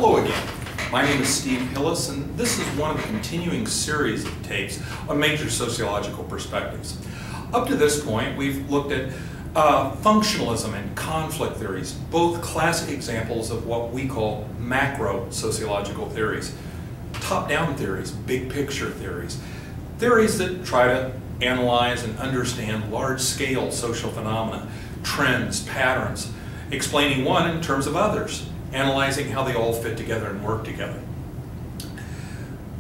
Hello again. My name is Steve Hillis, and this is one of the continuing series of tapes on Major Sociological Perspectives. Up to this point, we've looked at functionalism and conflict theories, both classic examples of what we call macro sociological theories. Top-down theories, big picture theories, theories that try to analyze and understand large-scale social phenomena, trends, patterns, explaining one in terms of others, analyzing how they all fit together and work together.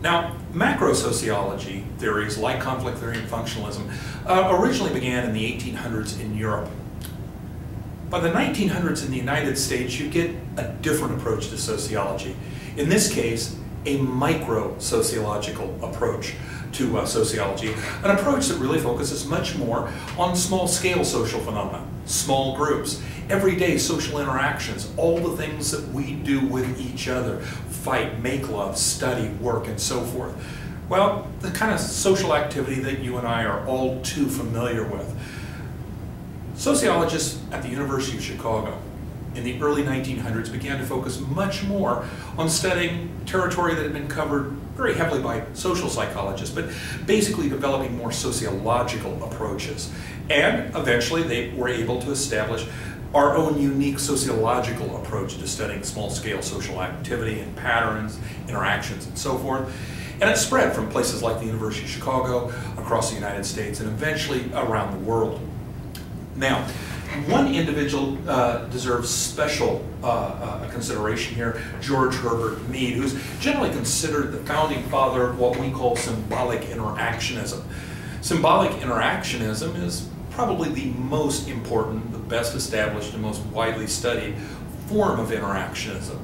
Now, macro sociology theories like conflict theory and functionalism originally began in the 1800s in Europe. By the 1900s in the United States, you get a different approach to sociology. In this case, a micro-sociological approach to sociology, an approach that really focuses much more on small-scale social phenomena, small groups, everyday social interactions, all the things that we do with each other, fight, make love, study, work, and so forth. Well, the kind of social activity that you and I are all too familiar with. Sociologists at the University of Chicago in the early 1900s began to focus much more on studying territory that had been covered very heavily by social psychologists, but basically developing more sociological approaches. And eventually they were able to establish our own unique sociological approach to studying small-scale social activity and patterns, interactions, and so forth. And it spread from places like the University of Chicago, across the United States, and eventually around the world. Now, one individual deserves special consideration here, George Herbert Mead, who's generally considered the founding father of what we call symbolic interactionism. Symbolic interactionism is probably the most important, the best established, and most widely studied form of interactionism,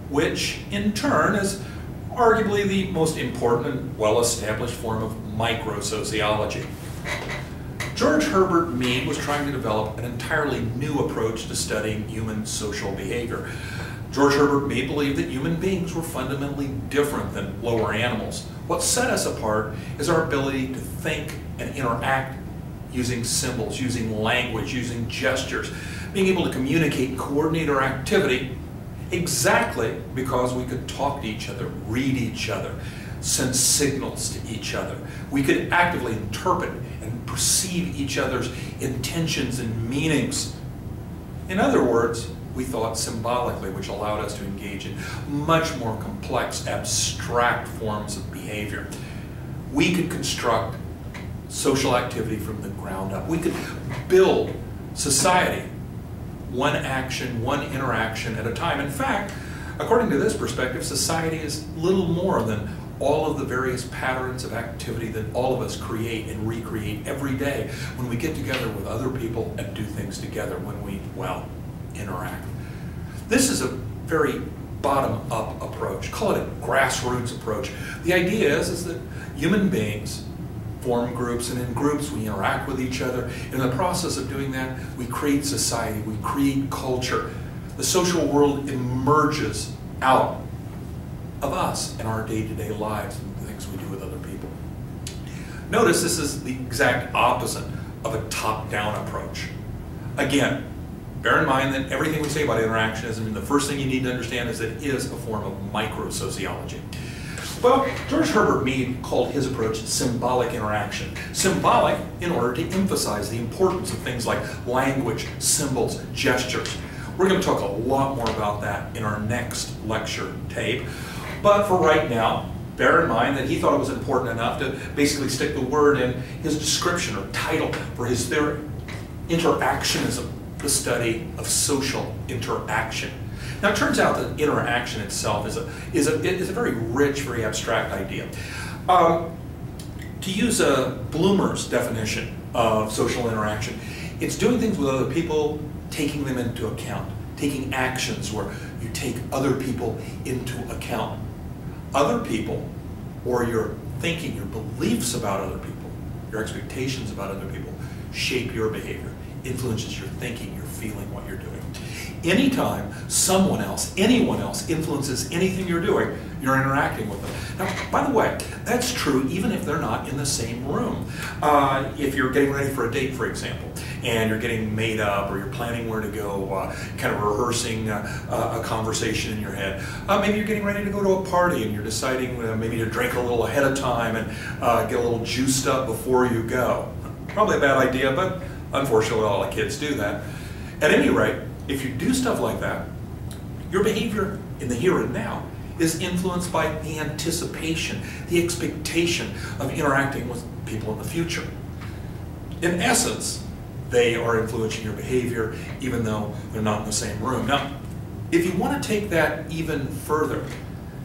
which in turn is arguably the most important and well-established form of micro-sociology. George Herbert Mead was trying to develop an entirely new approach to studying human social behavior. George Herbert Mead believed that human beings were fundamentally different than lower animals. What set us apart is our ability to think and interact using symbols, using language, using gestures, being able to communicate and coordinate our activity exactly because we could talk to each other, read each other, send signals to each other. We could actively interpret and perceive each other's intentions and meanings. In other words, we thought symbolically, which allowed us to engage in much more complex, abstract forms of behavior. We could construct social activity from the ground up. We could build society, one action, one interaction at a time. In fact, according to this perspective, society is little more than all of the various patterns of activity that all of us create and recreate every day when we get together with other people and do things together, when we, well, interact. This is a very bottom-up approach. Call it a grassroots approach. The idea is that human beings form groups, and in groups we interact with each other. In the process of doing that, we create society, we create culture. The social world emerges out of us in our day-to-day lives and the things we do with other people. Notice this is the exact opposite of a top-down approach. Again, bear in mind that everything we say about interactionism, the first thing you need to understand is that it is a form of micro-sociology. Well, George Herbert Mead called his approach symbolic interaction. Symbolic in order to emphasize the importance of things like language, symbols, gestures. We're going to talk a lot more about that in our next lecture tape. But for right now, bear in mind that he thought it was important enough to basically stick the word in his description or title for his theory, Interactionism, the study of social interaction. Now, it turns out that interaction itself is a very rich, very abstract idea. To use Bloomer's definition of social interaction, it's doing things with other people, taking them into account, taking actions where you take other people into account. Other people, or your thinking, your beliefs about other people, your expectations about other people, shape your behavior, influences your thinking, your feeling, what you're doing. Anytime someone else, anyone else influences anything you're doing, you're interacting with them. Now, by the way, that's true even if they're not in the same room. If you're getting ready for a date, for example, and you're getting made up, or you're planning where to go, kind of rehearsing a conversation in your head. Maybe you're getting ready to go to a party and you're deciding maybe to drink a little ahead of time and get a little juiced up before you go. Probably a bad idea, but unfortunately a lot of kids do that. At any rate, if you do stuff like that, your behavior in the here and now is influenced by the anticipation, the expectation of interacting with people in the future. In essence, they are influencing your behavior even though they're not in the same room. Now, if you want to take that even further,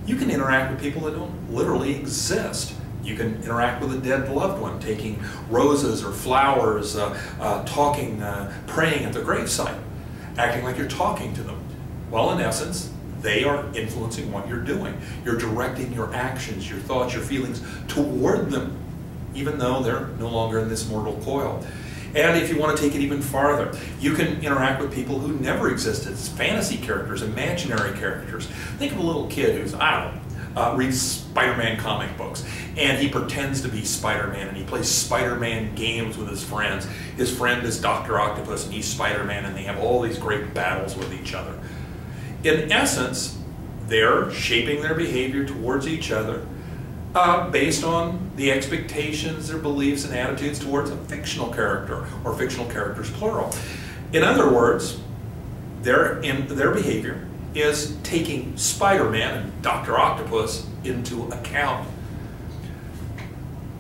you can interact with people that don't literally exist. You can interact with a dead loved one, taking roses or flowers, talking, praying at their gravesite, acting like you're talking to them. Well, in essence, they are influencing what you're doing. You're directing your actions, your thoughts, your feelings toward them, even though they're no longer in this mortal coil. And if you want to take it even farther, you can interact with people who never existed. It's fantasy characters, imaginary characters. Think of a little kid who's, I don't know, reads Spider-Man comic books, and he pretends to be Spider-Man, and he plays Spider-Man games with his friends. His friend is Dr. Octopus, and he's Spider-Man, and they have all these great battles with each other. In essence, they're shaping their behavior towards each other based on the expectations, their beliefs, and attitudes towards a fictional character, or fictional characters plural. In other words, their behavior is taking Spider-Man and Dr. Octopus into account.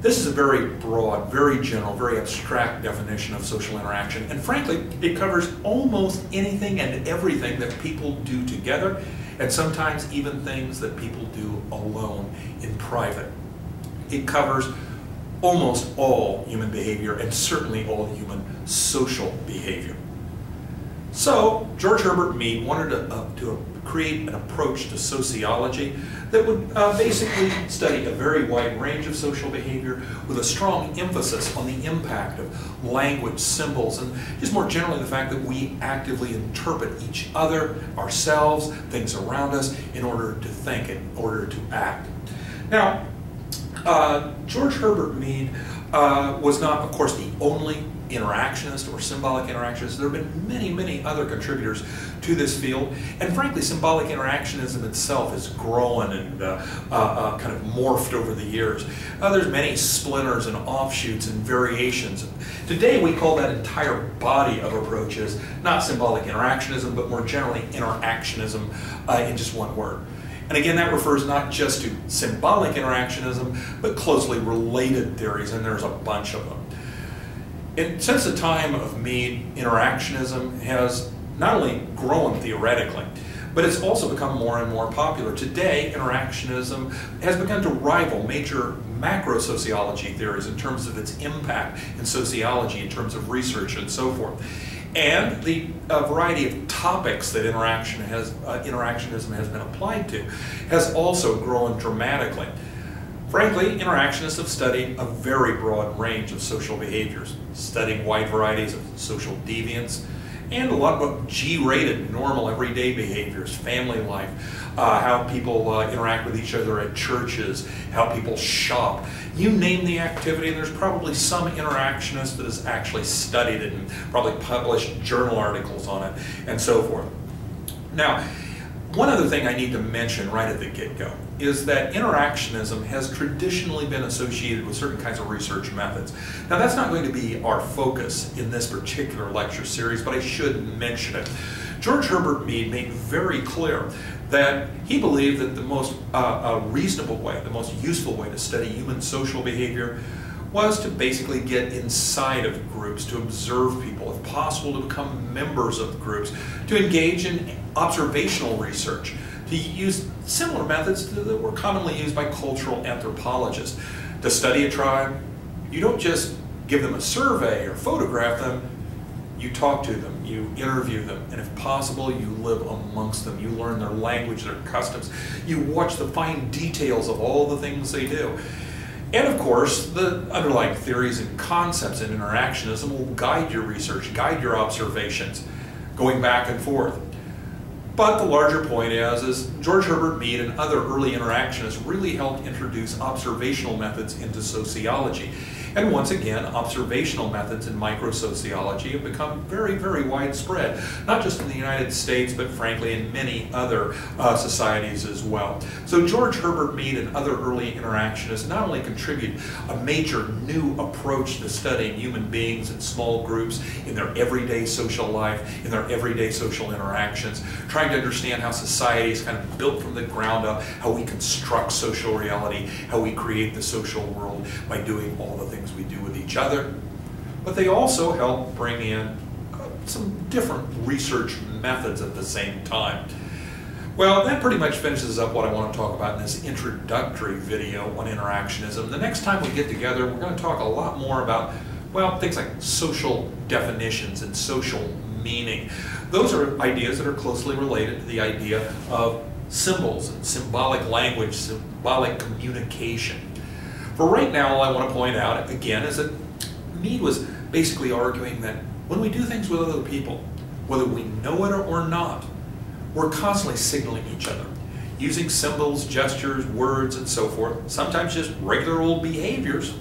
This is a very broad, very general, very abstract definition of social interaction, and frankly, it covers almost anything and everything that people do together, and sometimes even things that people do alone in private. It covers almost all human behavior, and certainly all human social behavior. So, George Herbert Mead wanted to create an approach to sociology that would basically study a very wide range of social behavior with a strong emphasis on the impact of language, symbols, and just more generally the fact that we actively interpret each other, ourselves, things around us in order to think, in order to act. Now, George Herbert Mead was not, of course, the only interactionist or symbolic interactionist. There have been many, many other contributors to this field, and frankly, symbolic interactionism itself has grown and kind of morphed over the years. There's many splinters and offshoots and variations. Today, we call that entire body of approaches not symbolic interactionism, but more generally interactionism in just one word. And again, that refers not just to symbolic interactionism, but closely related theories, and there's a bunch of them. Since the time of Mead, interactionism has not only grown theoretically, but it's also become more and more popular. Today, interactionism has begun to rival major macro-sociology theories in terms of its impact in sociology, in terms of research and so forth. And the variety of topics that interactionism has been applied to has also grown dramatically. Frankly, interactionists have studied a very broad range of social behaviors, studying wide varieties of social deviance, and a lot of G-rated, normal, everyday behaviors, family life, how people interact with each other at churches, how people shop. You name the activity, and there's probably some interactionist that has actually studied it and probably published journal articles on it, and so forth. Now, one other thing I need to mention right at the get-go is that interactionism has traditionally been associated with certain kinds of research methods. Now, that's not going to be our focus in this particular lecture series, but I should mention it. George Herbert Mead made very clear that he believed that the most reasonable way, the most useful way to study human social behavior was to basically get inside of groups, to observe people, if possible to become members of groups, to engage in observational research, to use similar methods that were commonly used by cultural anthropologists. To study a tribe, you don't just give them a survey or photograph them, you talk to them, you interview them, and if possible, you live amongst them. You learn their language, their customs. You watch the fine details of all the things they do. And of course, the underlying theories and concepts in interactionism will guide your research, guide your observations, going back and forth. But the larger point is George Herbert Mead and other early interactionists really helped introduce observational methods into sociology. And once again, observational methods in microsociology have become very, very widespread, not just in the United States, but frankly in many other societies as well. So George Herbert Mead and other early interactionists not only contribute a major new approach to studying human beings in small groups, in their everyday social life, in their everyday social interactions, trying to understand how society is kind of built from the ground up, how we construct social reality, how we create the social world by doing all the things we do with each other. But they also help bring in some different research methods at the same time. Well, that pretty much finishes up what I want to talk about in this introductory video on interactionism. The next time we get together, we're going to talk a lot more about, well, things like social definitions and social meaning. Those are ideas that are closely related to the idea of symbols and symbolic language, symbolic communication. For right now, all I want to point out, again, is that Mead was basically arguing that when we do things with other people, whether we know it or not, we're constantly signaling each other, using symbols, gestures, words, and so forth, sometimes just regular old behaviors,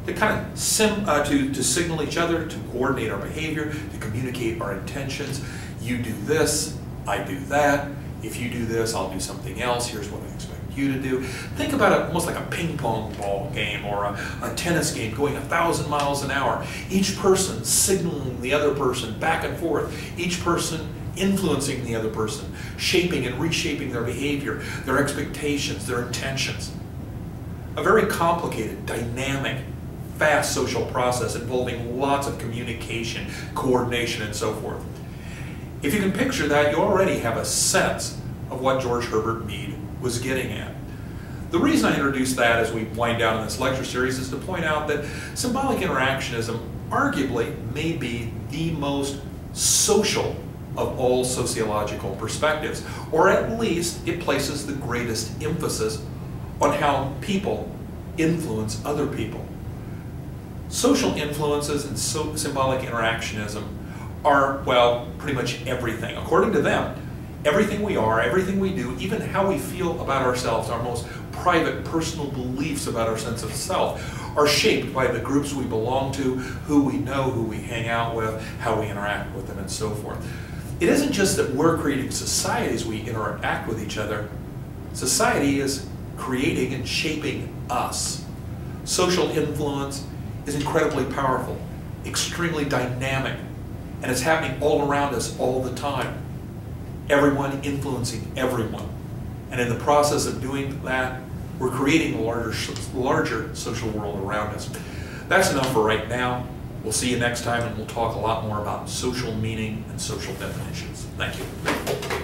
to kind of to signal each other, to coordinate our behavior, to communicate our intentions. You do this, I do that. If you do this, I'll do something else. Here's what I expect you to do. Think about it almost like a ping pong ball game or a tennis game going 1,000 miles an hour. Each person signaling the other person back and forth. Each person influencing the other person, shaping and reshaping their behavior, their expectations, their intentions. A very complicated, dynamic, fast social process involving lots of communication, coordination, and so forth. If you can picture that, you already have a sense of what George Herbert Mead was getting at. The reason I introduced that as we wind down in this lecture series is to point out that symbolic interactionism arguably may be the most social of all sociological perspectives, or at least it places the greatest emphasis on how people influence other people. Social influences and symbolic interactionism are, well, pretty much everything. According to them, everything we are, everything we do, even how we feel about ourselves, our most private, personal beliefs about our sense of self, are shaped by the groups we belong to, who we know, who we hang out with, how we interact with them, and so forth. It isn't just that we're creating society as we interact with each other. Society is creating and shaping us. Social influence is incredibly powerful, extremely dynamic, and it's happening all around us all the time. Everyone influencing everyone. And in the process of doing that, we're creating a larger social world around us. That's enough for right now. We'll see you next time, and we'll talk a lot more about social meaning and social definitions. Thank you.